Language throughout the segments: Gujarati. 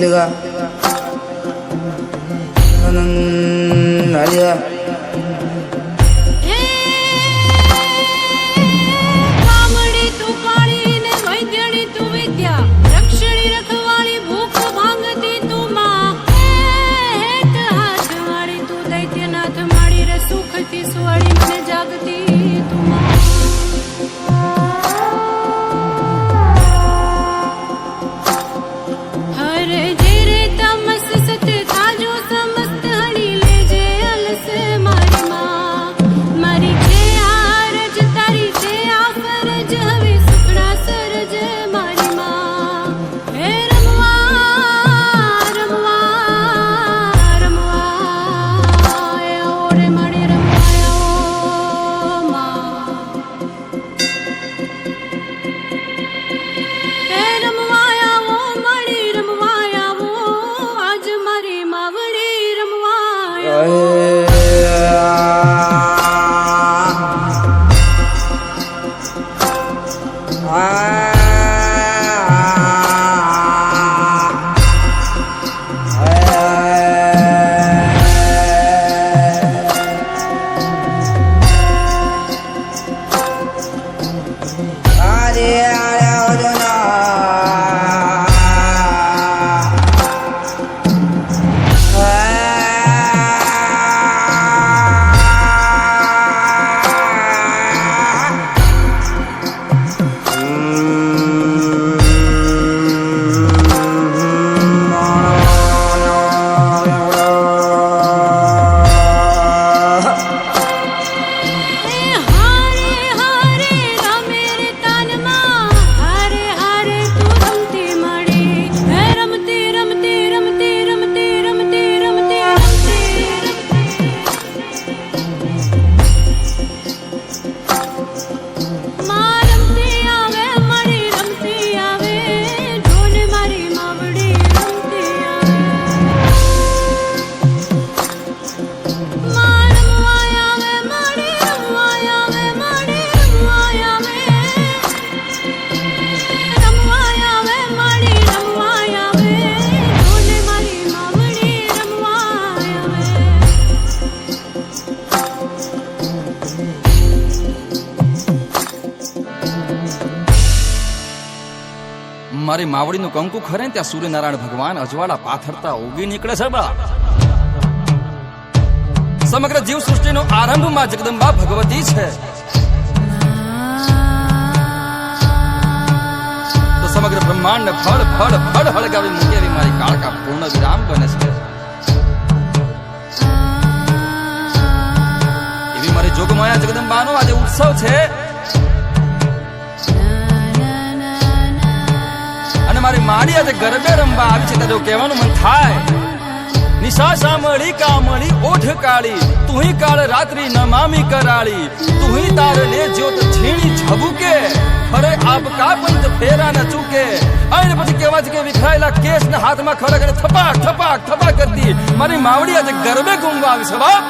मिलेगा नालिया મારી માવડીનું કંકુ ખરે ત્યાં સૂર્યનારાયણ ભગવાન અજવાળા પાથરતા ઉગી નીકળે છે બા. સમગ્ર જીવ સૃષ્ટિનો આરંભ માં જગદંબા ભગવતી છે. તો સમગ્ર બ્રહ્માંડ ફળ ફળ ફળ હળગાવી મૂકે એવી મારી કાળકા પૂર્ણ વિરામ બને છે. એવી મારી જોગમાયા જગદંબાનો આજે ઉત્સવ છે. મારી માડી આજે ગરબે રમવા આવી છે તો કહેવાનું મન થાય. નિશા સામળી કામળી ઓઠ કાળી તુહી કાળ રાત્રિ નમામી કરાળી તુહી તારને જ્યોત છીણી ઝબુકે અરે આપકા પંત ફેરા ન ચૂકે. અને પછી કહેવા છે કે વિખરાયેલા કેસ ને હાથમાં ખડક અને થપાક થપાક થપાક કરતી મારી માવડી આજે ગરબે ઘૂમવા આવી છે બાપ.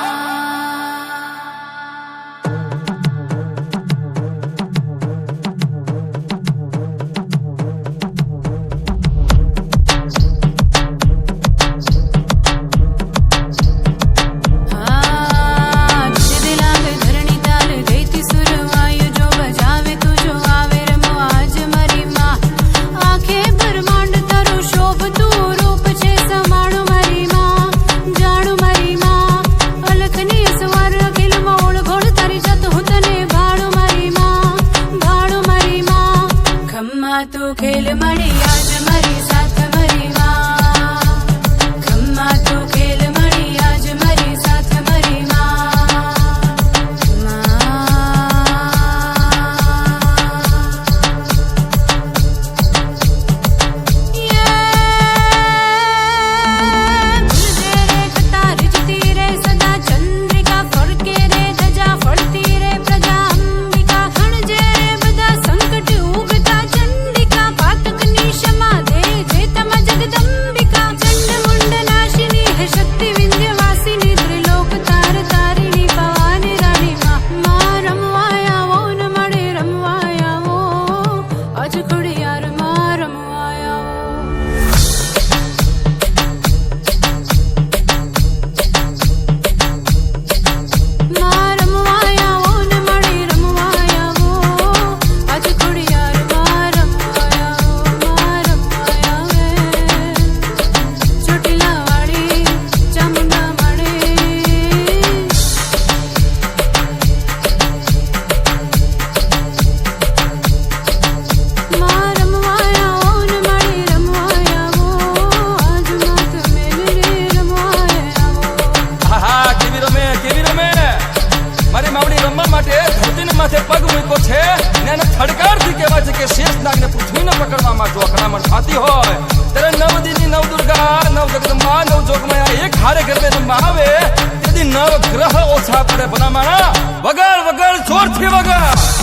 લક્ષ્મીને પકડવામાં જો અથડામણ થતી હોય ત્યારે નવ દીની નવ દુર્ગા નવ જગદંબા નવ જોગમાયા એક હારે ગરબે રમવા આવે તેથી નવ ગ્રહ ઓછા પડે બનામાણા વગર વગર જોરથી વગર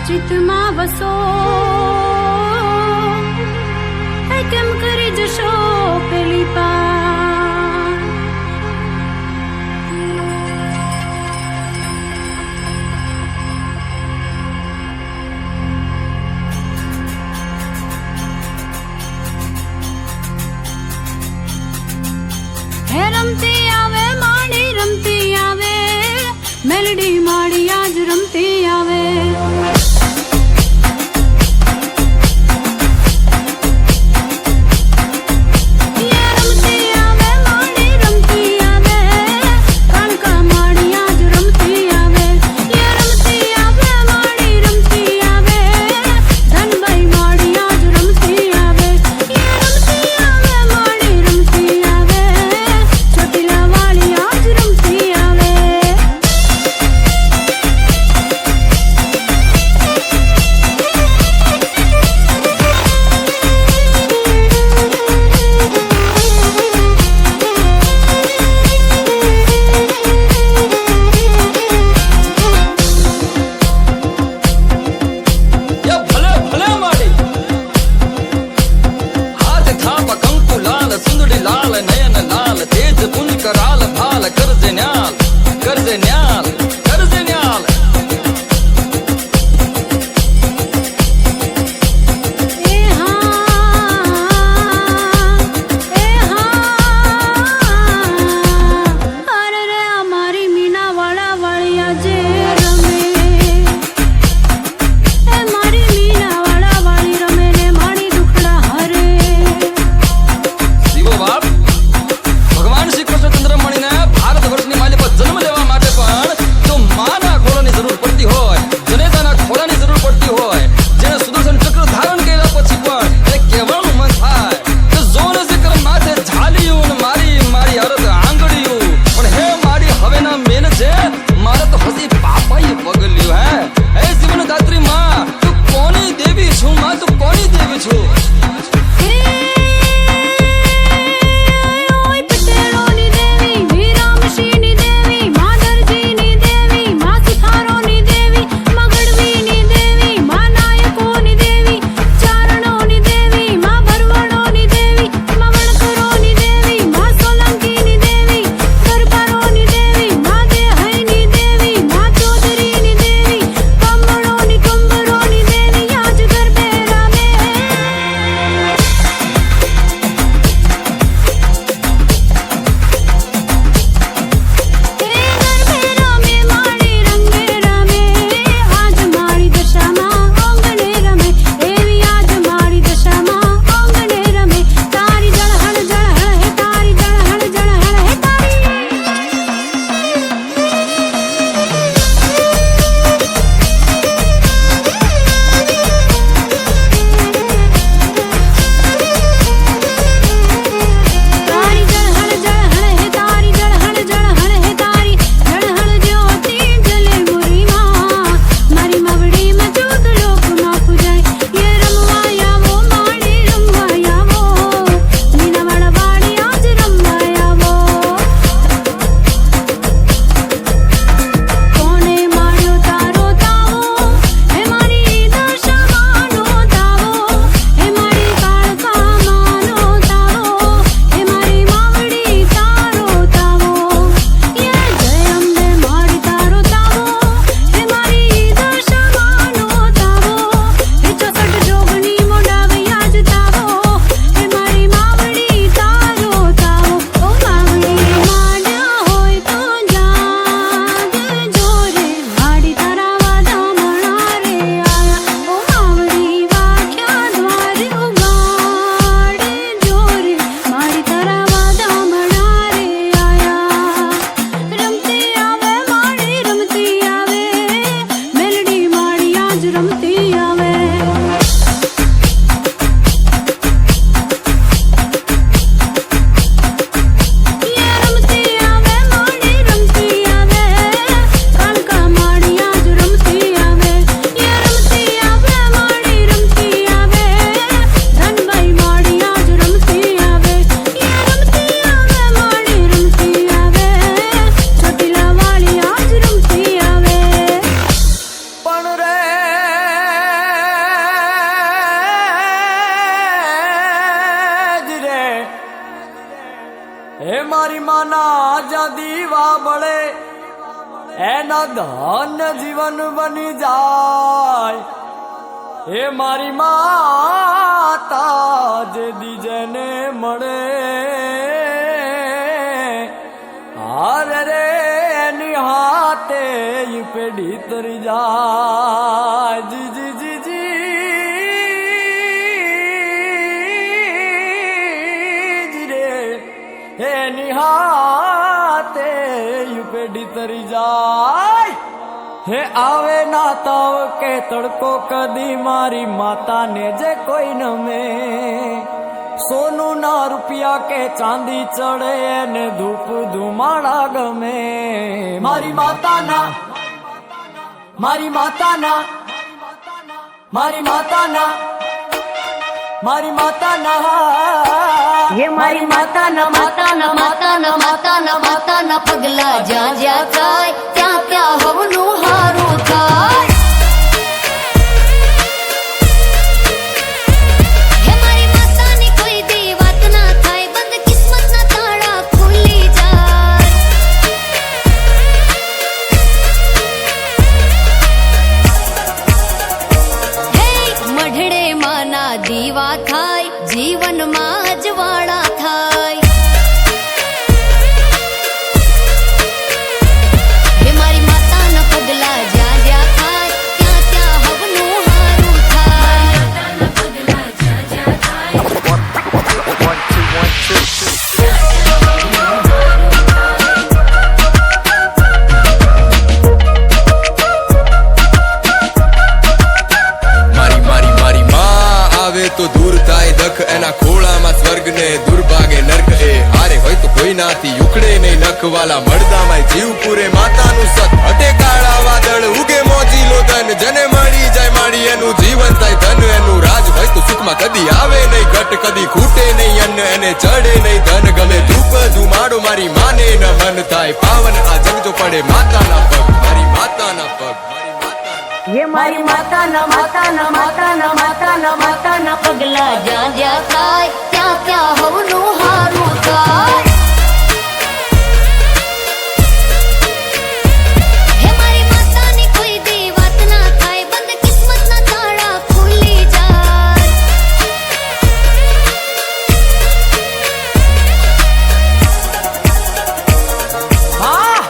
ચિત્તમાં વસો કેમ કરી જશો પેલી પાર હે રમતી આવે માડી રમતી આવે મેલડી માડી આજ રમતી આવે ભારત મળે એના ધન જીવન બની જાય. એ મારી માતા જે દીજને મળે હારે રે એની હાથે ઈ પેઢી તરી જાય. જી જી જી જી રે એની હાથે ઈ પેઢી તરી જાય. હે આવે ના તાવ કે તડકો કદી મારી માતાને જે કોઈ નમે. સોનું ના રૂપિયા કે ચાંદી ચડે ને ધૂપ ધુમાડા ગમે. મારી માતાના મારી માતાના મારી માતાના મારી માતાના ये मारी माताना माताना माताना माताना माताना पगला ज्યાં જ્યાં થાય ત્યાં ત્યાં હવનું હારું થાય. હે મારી માતાની કોઈ દી વાત ના થાય બંધ કિસ્મતના તાળા ખુલી જાય. હે મઢડે માના દીવા થાય જીવનમાં અજવાળા થાય. હે મારી માતાના પગલા જ્યાં જ્યાં થાય ત્યાં ત્યાં હવનું હારું થાય. મારી મારી મારી માં આવે તો દૂર થાય દખ એના ખોળામાં સ્વર્ગ ને દુર્ભાગે નર્ક. એ હારે હોય તો કોઈ નાથી ઉખડે નહીં નખવાલા મળદામાં જીવ પૂરે માતાનું સત. હટે કાળા વાદળ ઉગે મોજીલો ધન જને મળી જાય માડી એનું જીવન થાય ધન. એનું રાજ હોય તો સુખમાં કદી આવે નહીં ઘટ કદી ખૂટે નહીં અન્ન એને ચડે નહીં ધન. ગમે ધૂપ ધુમાડો મારી માને ન મન થાય પાવન આ જગ જો પડે માતાના પગ. મારી માતાના પગ મારી માતાના. ये मारी माताना माताना माताना माताना माताना पगला જ્યાં જ્યાં થાય ત્યાં ત્યાં હવનું હારું થાય. હે મારી માતાની કોઈ દી વાત ના થાય બંધ કિસ્મતના તાળા ખુલી જાય. હા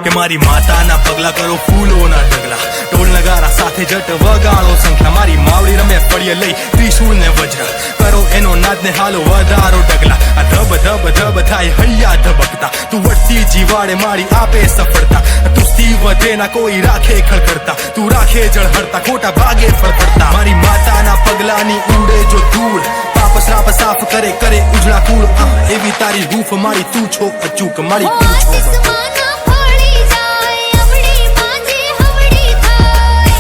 કે મારી માતાના પગલા કરો ફૂલોના ઢગલા. ઢોલ નગારા સાથે જટ વગાડો સંખ્યા. મારી માવડી રમે ફળીએ લઈ ત્રિશૂળ ને વજ્ર કરો એનો નાદ ને હાલો વધારો ડગલા. આ ધબ ધબ ધબ થાય હૈયા ધબકતા તું વળતી જીવાડે મારી આપે સફળતા. તું સ્થિર વધે ના કોઈ રાખે ખળખળતા તું રાખે જળહળતા ખોટા ભાગે ફળફળતા. મારી માતાના પગલાની ઉડે જો ધૂળ પાપ શ્રાપ સાફ કરે કરે ઉજળા કુળ. એવી તારી હૂફ મારી તું છો અચૂક મારી તું છો. આસમાના ફળી જાય અવળી બાજે હવળી થાય.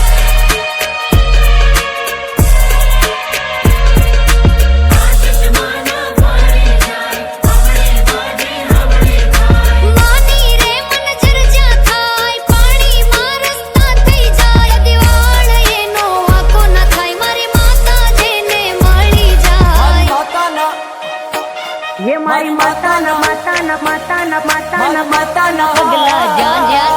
માની રે મન જરજા થાય પાણીમાં રસ્તા થઈ જાય. દિવાળ એનો વાંકો ના થાય મારી માતા જેને મળી જાય. માતાના ये मारी माताना माताना माताना माताना માતાના पगला જ્યાં જ્યાં